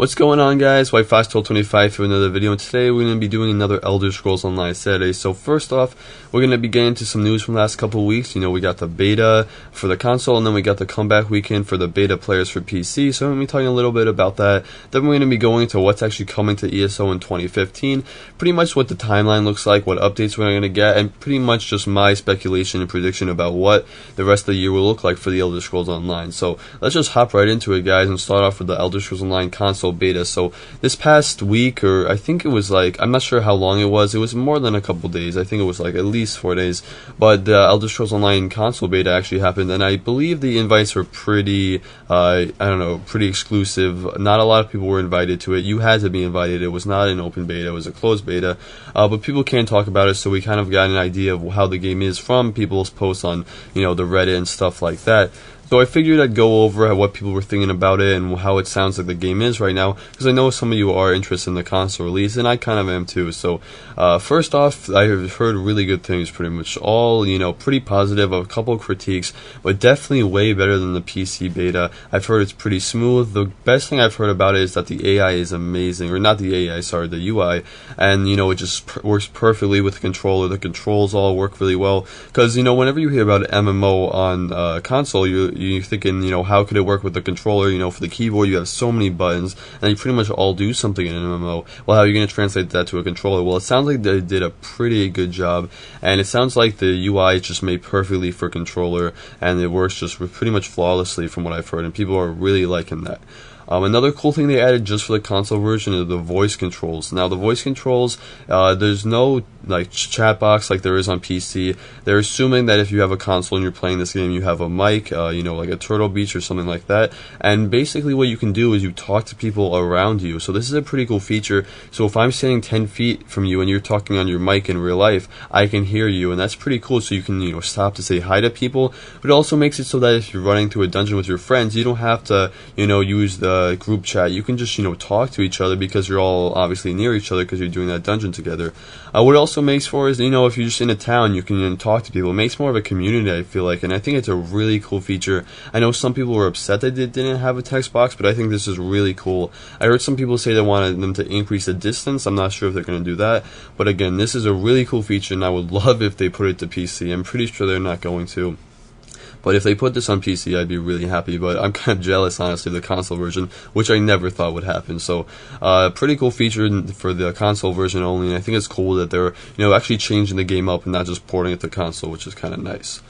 What's going on, guys? White Fox 1225 for another video, and today we're going to be doing another Elder Scrolls Online Saturday. So first off, we're going to be getting into some news from the last couple of weeks. You know, we got the beta for the console, and then we got the comeback weekend for the beta players for PC. So I'm going to be talking a little bit about that. Then we're going to be going into what's actually coming to ESO in 2015, pretty much what the timeline looks like, what updates we're going to get, and pretty much just my speculation and prediction about what the rest of the year will look like for the Elder Scrolls Online. So let's just hop right into it, guys, and start off with the Elder Scrolls Online console beta. So this past week, or I think it was like, I'm not sure how long it was more than a couple days. I think it was like at least 4 days, but the Elder Scrolls Online console beta actually happened, and I believe the invites were pretty pretty exclusive. Not a lot of people were invited to it. You had to be invited. It was not an open beta, it was a closed beta, but people can talk about it, so we kind of got an idea of how the game is from people's posts on, you know, the Reddit and stuff like that. So I figured I'd go over what people were thinking about it and how it sounds like the game is right now, because I know some of you are interested in the console release, and I kind of am too. So first off, I've heard really good things, pretty much all, you know, pretty positive, a couple of critiques, but definitely way better than the PC beta. I've heard it's pretty smooth. The best thing I've heard about it is that the AI is amazing, or not the AI, sorry, the UI, and you know, it just works perfectly with the controller. The controls all work really well, because you know, whenever you hear about an MMO on console, you're thinking, you know, how could it work with the controller? You know, for the keyboard you have so many buttons, and they pretty much all do something in an MMO. Well, how are you going to translate that to a controller? Well, it sounds like they did a pretty good job, and it sounds like the UI is just made perfectly for controller, and it works just pretty much flawlessly from what I've heard, and people are really liking that. Another cool thing they added just for the console version is the voice controls. Now, the voice controls, there's no like chat box like there is on PC. They're assuming that if you have a console and you're playing this game, you have a mic, you know, like a Turtle Beach or something like that. And basically what you can do is you talk to people around you. So this is a pretty cool feature. So if I'm standing 10 feet from you and you're talking on your mic in real life, I can hear you, and that's pretty cool. So you can, you know, stop to say hi to people. But it also makes it so that if you're running through a dungeon with your friends, you don't have to, you know, use the group chat. You can just, you know, talk to each other because you're all obviously near each other because you're doing that dungeon together. What it also makes for is, you know, if you're just in a town, you can, you know, talk to people. It makes more of a community, I feel like, and I think it's a really cool feature. I know some people were upset that they didn't have a text box, but I think this is really cool. I heard some people say they wanted them to increase the distance. I'm not sure if they're going to do that, but again, this is a really cool feature, and I would love if they put it to PC. I'm pretty sure they're not going to. But if they put this on PC, I'd be really happy. But I'm kind of jealous, honestly, of the console version, which I never thought would happen. So, pretty cool feature for the console version only. And I think it's cool that they're, you know, actually changing the game up and not just porting it to console, which is kind of nice.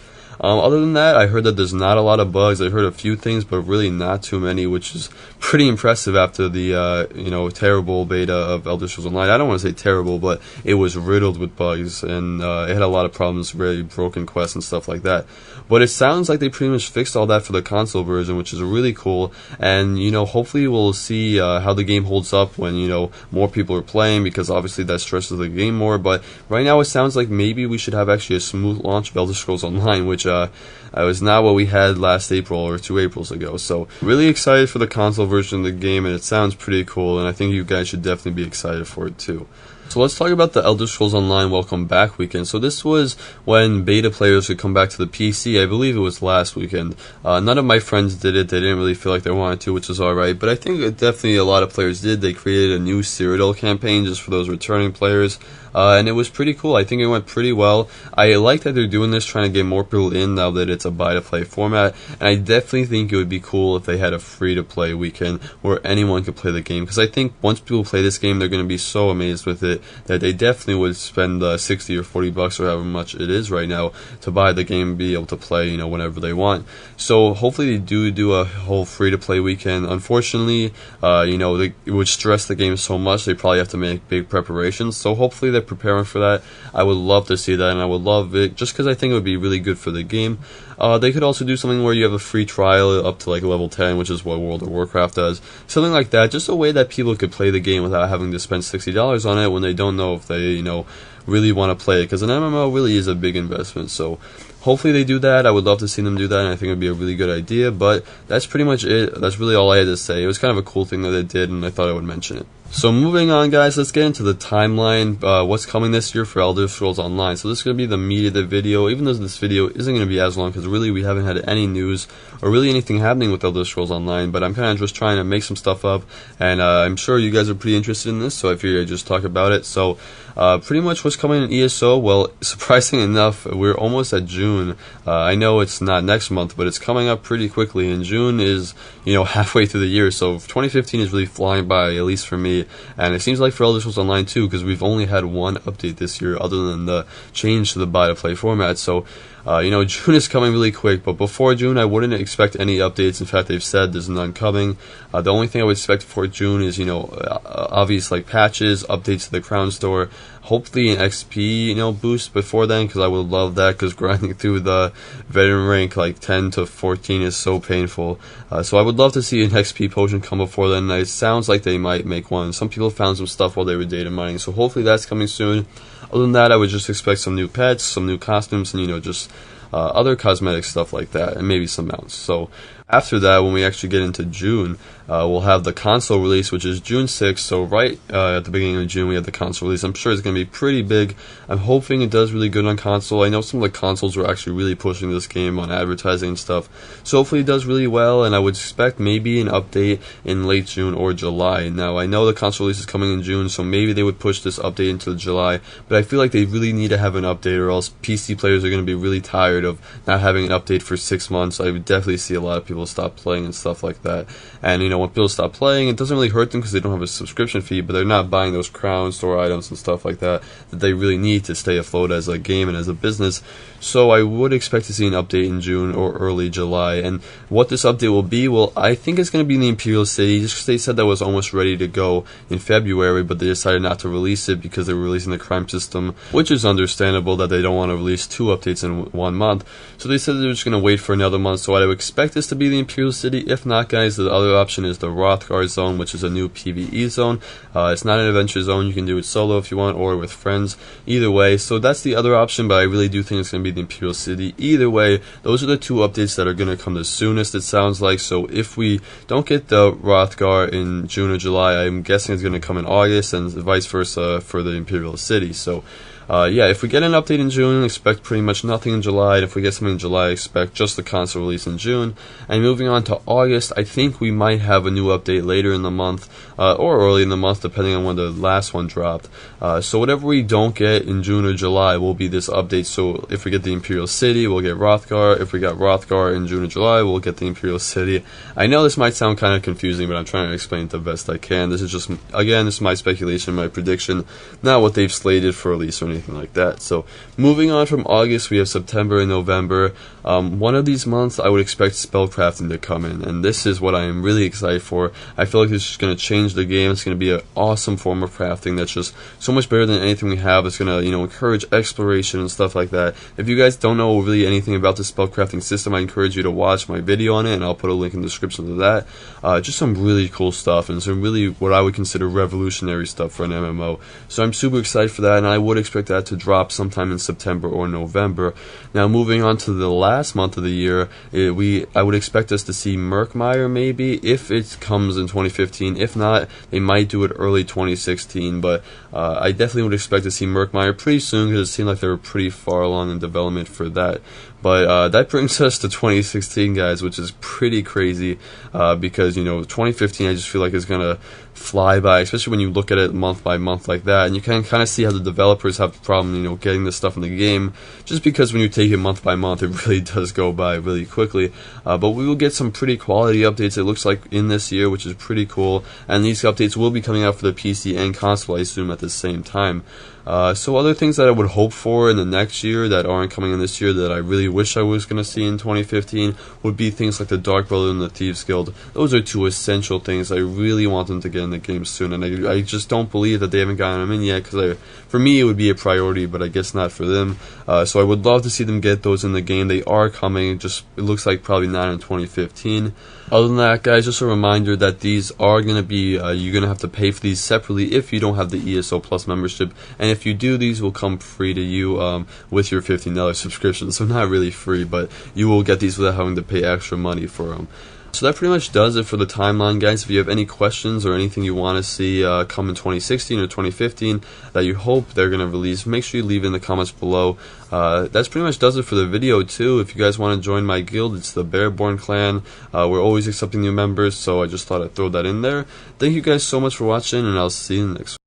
Other than that, I heard that there's not a lot of bugs. I heard a few things, but really not too many, which is pretty impressive after the, you know, terrible beta of Elder Scrolls Online. I don't want to say terrible, but it was riddled with bugs, and it had a lot of problems, really broken quests and stuff like that. But it sounds like they pretty much fixed all that for the console version, which is really cool. And, you know, hopefully we'll see how the game holds up when, you know, more people are playing, because obviously that stresses the game more. But right now it sounds like maybe we should have actually a smooth launch of Elder Scrolls Online, which it was not what we had last April or 2 Aprils ago. So really excited for the console version of the game, and it sounds pretty cool, and I think you guys should definitely be excited for it too. So let's talk about the Elder Scrolls Online Welcome Back weekend. So this was when beta players could come back to the PC. I believe it was last weekend. None of my friends did it. They didn't really feel like they wanted to, which is alright. But I think definitely a lot of players did. They created a new Cyrodiil campaign just for those returning players. And it was pretty cool. I think it went pretty well. I like that they're doing this, trying to get more people in now that it's a buy-to-play format. And I definitely think it would be cool if they had a free-to-play weekend where anyone could play the game. Because I think once people play this game, they're going to be so amazed with it that they definitely would spend 60 or 40 bucks or however much it is right now to buy the game and be able to play, you know, whenever they want. So hopefully they do a whole free-to-play weekend. Unfortunately, you know, it would stress the game so much, they probably have to make big preparations. So hopefully they're preparing for that. I would love to see that, and I would love it just because I think it would be really good for the game. They could also do something where you have a free trial up to like level 10, which is what World of Warcraft does. Something like that, just a way that people could play the game without having to spend $60 on it when they don't know if they, you know, really want to play it, because an MMO really is a big investment. So hopefully they do that. I would love to see them do that, and I think it would be a really good idea. But that's pretty much it. That's really all I had to say. It was kind of a cool thing that they did, and I thought I would mention it. So moving on, guys, let's get into the timeline, what's coming this year for Elder Scrolls Online. So this is going to be the meat of the video, even though this video isn't going to be as long, because really we haven't had any news or really anything happening with Elder Scrolls Online, but I'm kind of just trying to make some stuff up, and I'm sure you guys are pretty interested in this, so I figured I'd just talk about it. So pretty much what's coming in ESO, well, surprising enough, we're almost at June. I know it's not next month, but it's coming up pretty quickly, and June is, halfway through the year, so 2015 is really flying by, at least for me. And it seems like for Elder Scrolls Online too, because we've only had one update this year other than the change to the buy-to-play format. So, June is coming really quick, but before June I wouldn't expect any updates. In fact, they've said there's none coming. The only thing I would expect for June is, obvious like patches, updates to the Crown Store, hopefully an XP, boost before then, because I would love that, because grinding through the veteran rank like 10 to 14 is so painful. So I would love to see an XP potion come before then. It sounds like they might make one. Some people found some stuff while they were data mining, so hopefully that's coming soon. Other than that, I would just expect some new pets, some new costumes, and just other cosmetic stuff like that, and maybe some mounts. So after that, when we actually get into June, we'll have the console release, which is June 6th. So right at the beginning of June, we have the console release. I'm sure it's going to be pretty big. I'm hoping it does really good on console. I know some of the consoles were actually really pushing this game on advertising and stuff. So hopefully it does really well, and I would expect maybe an update in late June or July. Now, I know the console release is coming in June, so maybe they would push this update into July, but I feel like they really need to have an update, or else PC players are going to be really tired of not having an update for 6 months. I would definitely see a lot of people stop playing and stuff like that. And when people stop playing, it doesn't really hurt them because they don't have a subscription fee, but they're not buying those Crown Store items and stuff like that they really need to stay afloat as a game and as a business. So I would expect to see an update in June or early July. And what this update will be, well, I think it's going to be in the Imperial City, just because they said that was almost ready to go in February, but they decided not to release it because they were releasing the crime system, which is understandable that they don't want to release 2 updates in 1 month. So they said they were just going to wait for another month. So I would expect this to be the Imperial City. If not, guys, the other option is the Rothgar zone, which is a new PvE zone. It's not an adventure zone. You can do it solo if you want, or with friends. Either way, so that's the other option, but I really do think it's going to be the Imperial City. Either way, those are the 2 updates that are going to come the soonest, it sounds like. So if we don't get the Rothgar in June or July, I'm guessing it's going to come in August, and vice versa for the Imperial City. So if we get an update in June, expect pretty much nothing in July. And if we get something in July, expect just the console release in June. And moving on to August, I think we might have a new update later in the month, or early in the month, depending on when the last one dropped. So whatever we don't get in June or July will be this update. So if we get the Imperial City, we'll get Rothgar. If we got Rothgar in June or July, we'll get the Imperial City. I know this might sound kind of confusing, but I'm trying to explain it the best I can. This is just, again, this is my speculation, my prediction, not what they've slated for release or anything like that. So moving on from August, we have September and November. One of these months I would expect spellcrafting to come in, and this is what I am really excited for. I feel like this is going to change the game. It's going to be an awesome form of crafting that's just so much better than anything we have. It's going to encourage exploration and stuff like that. If you guys don't know really anything about the spellcrafting system, I encourage you to watch my video on it, and I'll put a link in the description to that. Just some really cool stuff, and some really what I would consider revolutionary stuff for an MMO. So I'm super excited for that, and I would expect that to drop sometime in September or November. Now moving on to the last month of the year, I would expect us to see Murkmire maybe, if it comes in 2015. If not, they might do it early 2016, but I definitely would expect to see Murkmire pretty soon, because it seemed like they were pretty far along in development for that. But that brings us to 2016, guys, which is pretty crazy, because 2015 I just feel like is gonna fly by, especially when you look at it month by month like that, and you can kind of see how the developers have the problem, getting this stuff in the game, just because when you take it month by month, it really does go by really quickly. But we will get some pretty quality updates, it looks like, in this year, which is pretty cool, and these updates will be coming out for the PC and console, I assume, at the same time. So other things that I would hope for in the next year that aren't coming in this year that I really wish I was going to see in 2015 would be things like the Dark Brotherhood and the Thieves Guild. Those are 2 essential things I really want them to get in in the game soon, and I just don't believe that they haven't gotten them in yet, because for me it would be a priority, but I guess not for them. So I would love to see them get those in the game. They are coming, just it looks like probably not in 2015. Other than that, guys, just a reminder that these are going to be, you're going to have to pay for these separately if you don't have the ESO Plus membership, and if you do, these will come free to you with your $15 subscription, so not really free, but you will get these without having to pay extra money for them. So that pretty much does it for the timeline, guys. If you have any questions or anything you want to see come in 2016 or 2015 that you hope they're going to release, make sure you leave in the comments below. That's pretty much does it for the video, too. If you guys want to join my guild, it's the Bearborn Clan. We're always accepting new members, so I just thought I'd throw that in there. Thank you guys so much for watching, and I'll see you in the next one.